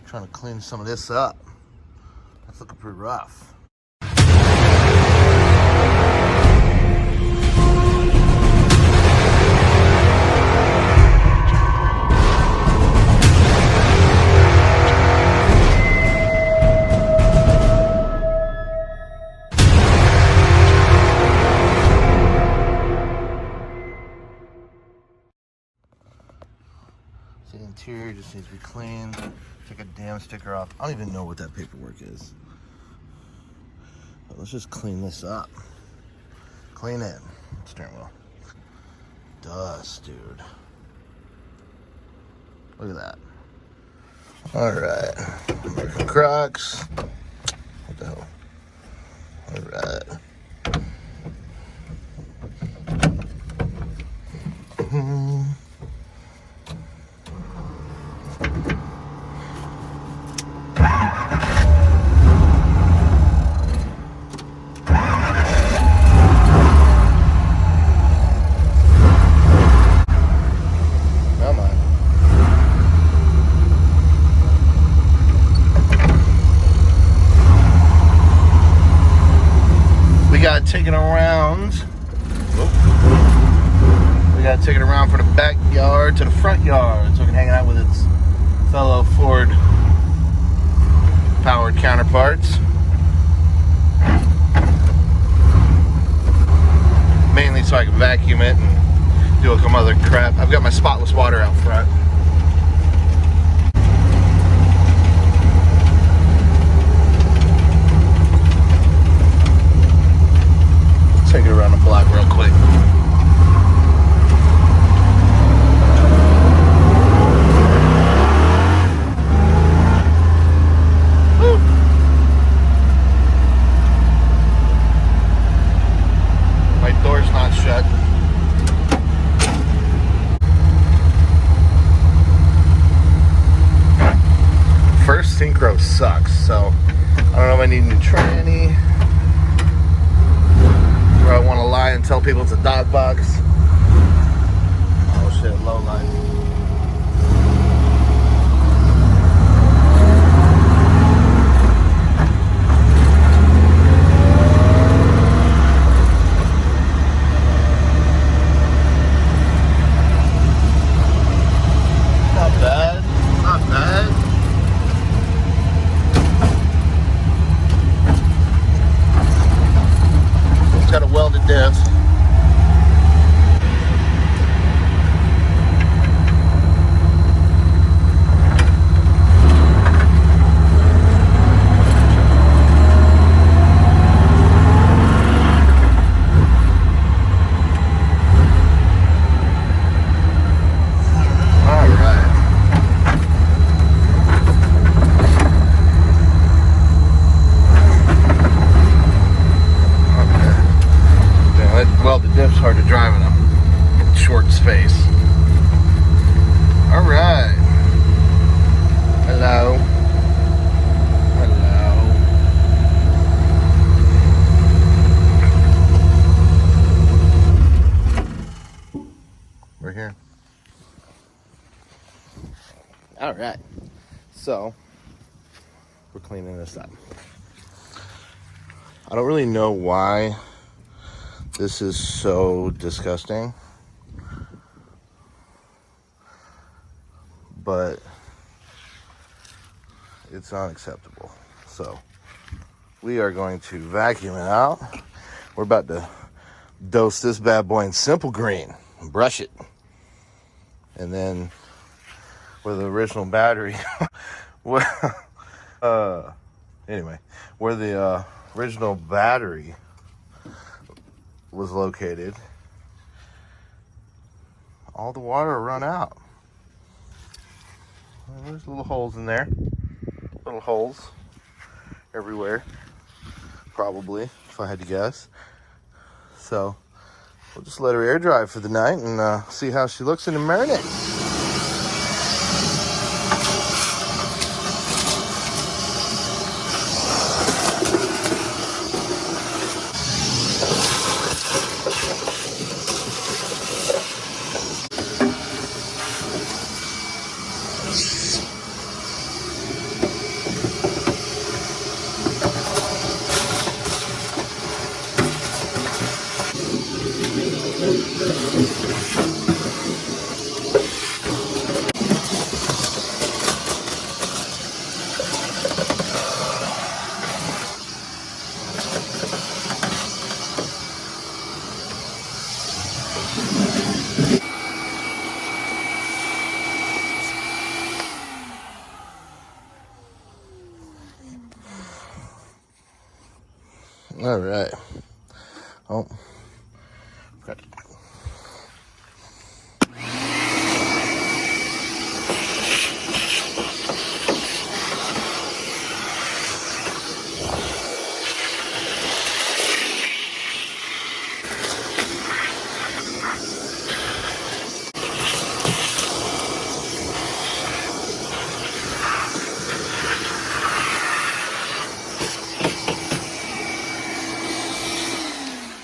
Trying to clean some of this up. That's looking pretty rough. The interior just needs to be cleaned. Take a damn sticker off. I don't even know what that paperwork is. But let's just clean this up. Clean it. Steering wheel. Dust, dude. Look at that. Alright. American Crocs. What the hell? Alright. Taking around. We got to take it around from the backyard to the front yard so it can hang out with its fellow Ford powered counterparts. Mainly so I can vacuum it and do some other crap. I've got my spotless water out front. Take it around the block real quick. Woo. My door's not shut. First synchro sucks, so I don't know if I need a new tranny. I want to lie and tell people it's a dog box. Oh shit, low light. Not bad, not bad. Got a welded diff. Diff's hard to drive in a short space. All right. Hello. Hello. We're here. All right. So we're cleaning this up. I don't really know why this is so disgusting, but it's unacceptable. So we are going to vacuum it out. We're about to dose this bad boy in Simple Green and brush it. And then where the original battery, anyway, where the original battery was located, all the water will run out. Well, there's little holes in there, little holes everywhere, probably, if I had to guess. So we'll just let her air dry for the night and see how she looks in the marinade. All right. Oh. Got it.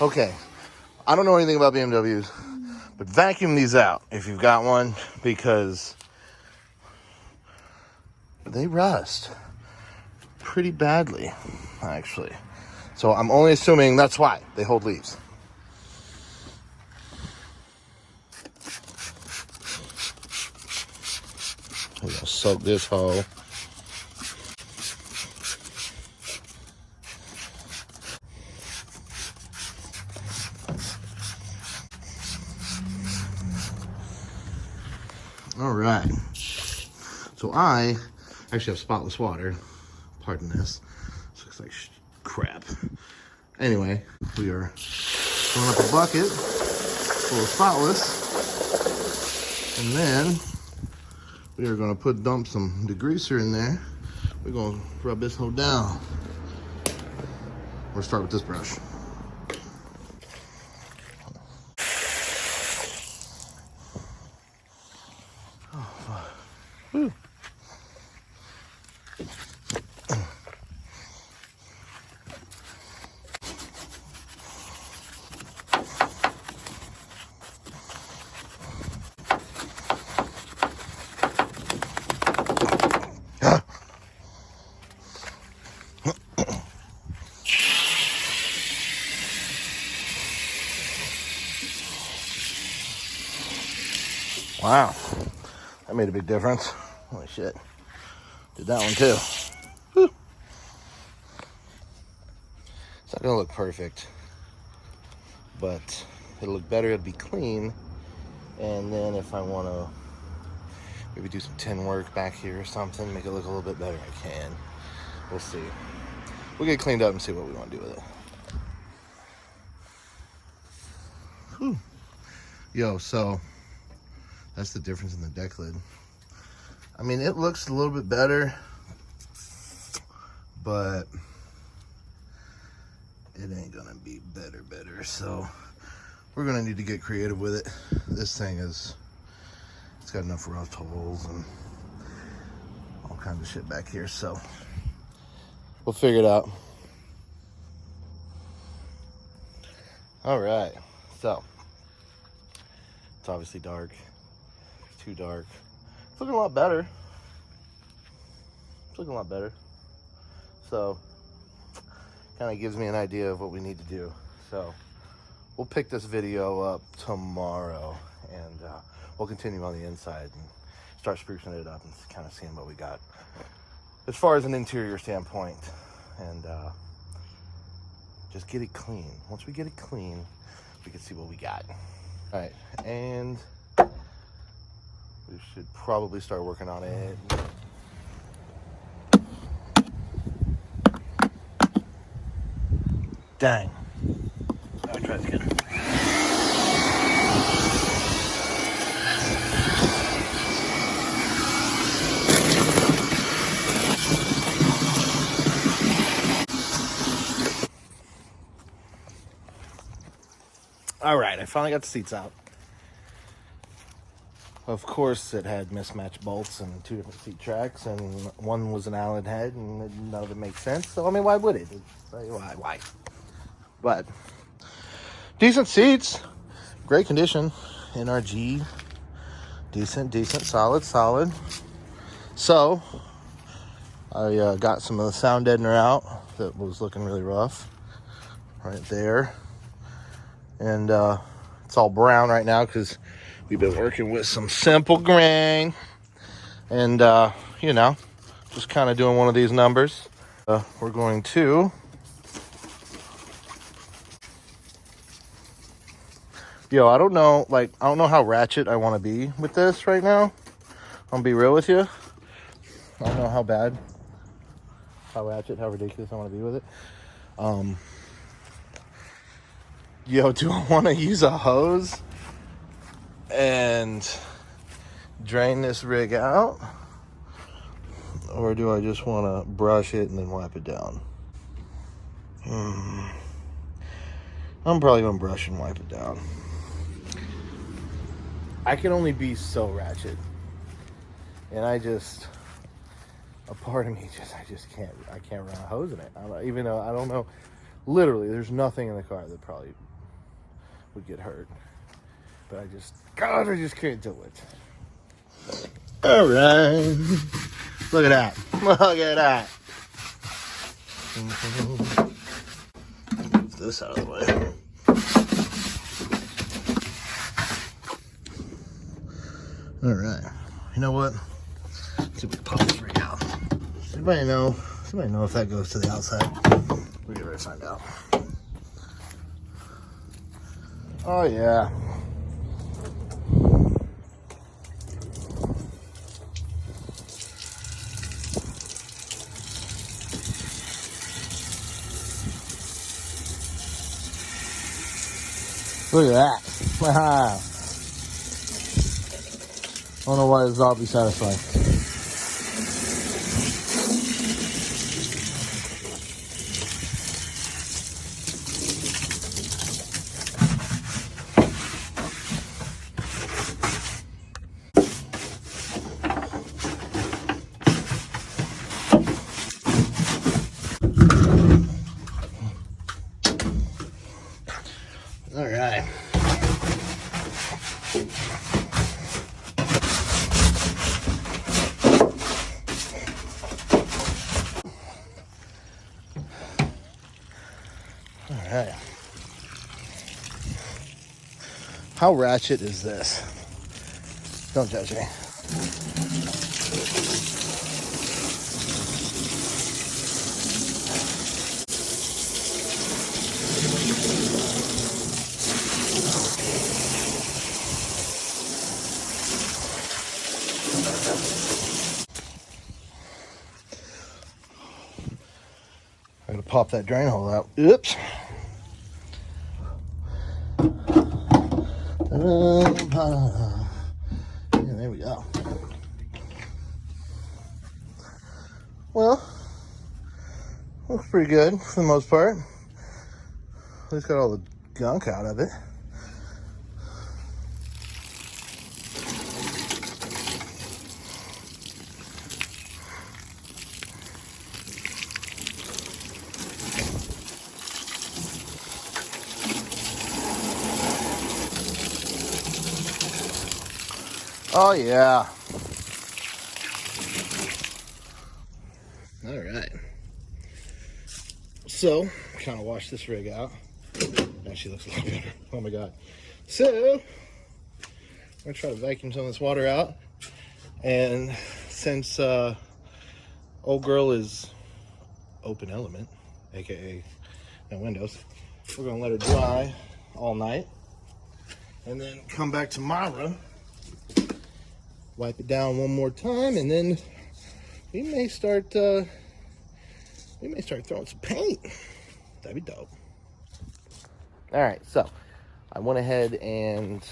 Okay, I don't know anything about BMWs, but vacuum these out if you've got one, because they rust pretty badly, actually. So I'm only assuming that's why they hold leaves. We're gonna soak this hole. All right, so I actually have spotless water. Pardon this. This looks like crap. Anyway, we are filling up a bucket full of spotless, and then we are going to dump some degreaser in there. We're going to rub this whole down. We'll start with this brush. Woo. Wow, that made a big difference. Holy shit. Did that one too. Whew. It's not gonna look perfect, but it'll look better, it'll be clean. And then if I wanna maybe do some tin work back here or something, make it look a little bit better, I can. We'll see. We'll get it cleaned up and see what we wanna do with it. Whew. Yo, so that's the difference in the deck lid. I mean, it looks a little bit better, but it ain't gonna be better. So we're gonna need to get creative with it. This thing it's got enough rust holes and all kinds of shit back here. So we'll figure it out. All right, so it's obviously dark. Too dark. It's looking a lot better. It's looking a lot better. So, kind of gives me an idea of what we need to do. So, we'll pick this video up tomorrow, and we'll continue on the inside and start sprucing it up and kind of seeing what we got as far as an interior standpoint, and just get it clean. Once we get it clean, we can see what we got. All right, and we should probably start working on it. Dang. I'll try this again. All right, I finally got the seats out. Of course, it had mismatched bolts and two different seat tracks, and one was an Allen head, and none of it makes sense. So, I mean, why would it? Why? But decent seats, great condition, NRG, decent, solid. So, I got some of the sound deadener out that was looking really rough, right there, and it's all brown right now because we've been working with some simple grain, and you know, just kind of doing one of these numbers. We're going to I don't know how ratchet I want to be with this right now. I'm gonna be real with you. I don't know how bad, how ratchet, how ridiculous I want to be with it. yo, do I want to use a hose and drain this rig out? Or do I just want to brush it and then wipe it down? I'm probably going to brush and wipe it down. I can only be so ratchet. And a part of me I can't run a hose in it. Even though I don't know, literally, there's nothing in the car that probably would get hurt. But I just can't do it. All right. Look at that. Look at that. Move this out of the way. All right. You know what? Let's see if we can pop this rig out. Somebody know if that goes to the outside? We're gonna find out. Oh yeah. Look at that. I don't know why this ought to be satisfying. All right. All right. How ratchet is this? Don't judge me. I'm gonna pop that drain hole out. Oops. Yeah, there we go. Well, looks pretty good for the most part. At least got all the gunk out of it. Oh yeah. All right. So, kind of wash this rig out. Actually looks a lot better. Oh my God. So, I'm gonna try to vacuum some of this water out. And since old girl is open element, aka no windows, we're gonna let it dry all night. And then come back tomorrow, wipe it down one more time, and then we may start throwing some paint. That'd be dope. All right, so I went ahead and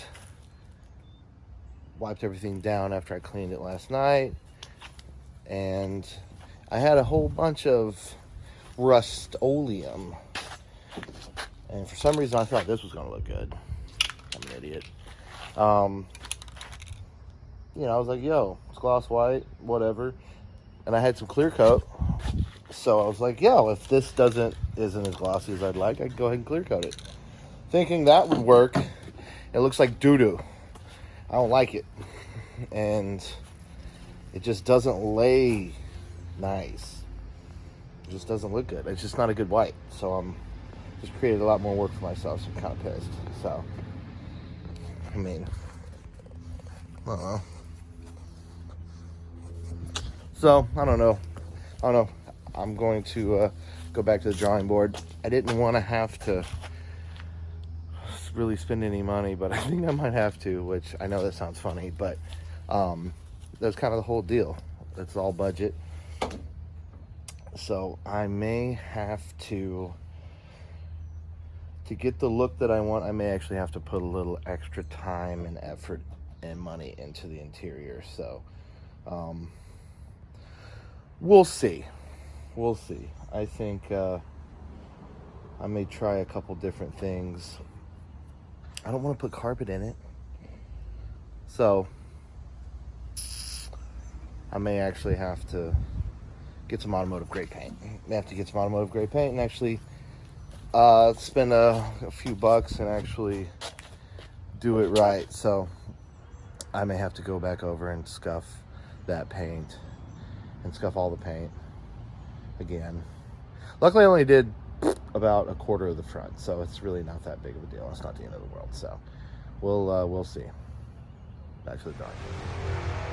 wiped everything down after I cleaned it last night, and I had a whole bunch of Rust-Oleum, and for some reason I thought this was gonna look good. I'm an idiot. You know, I was like, yo, it's gloss white, whatever. And I had some clear coat. So I was like, yo, if this isn't as glossy as I'd like, I could go ahead and clear coat it. Thinking that would work. It looks like doo-doo. I don't like it. And it just doesn't lay nice. It just doesn't look good. It's just not a good white. So I'm just created a lot more work for myself, so I'm kind of pissed. So, I mean, I don't know. So, I don't know. I'm going to go back to the drawing board. I didn't want to have to really spend any money, but I think I might have to, which I know that sounds funny, but that's kind of the whole deal. It's all budget. So I may have to to get the look that I want, I may actually have to put a little extra time and effort and money into the interior. So we'll see. We'll see. I think I may try a couple different things. I don't want to put carpet in it, so I may actually have to get some automotive grade paint. I have to get some automotive grade paint and actually spend a few bucks and actually do it right. So I may have to go back over and scuff that paint and scuff all the paint again. Luckily I only did about a quarter of the front, so it's really not that big of a deal. It's not the end of the world. So we'll see. Back to the drawing board.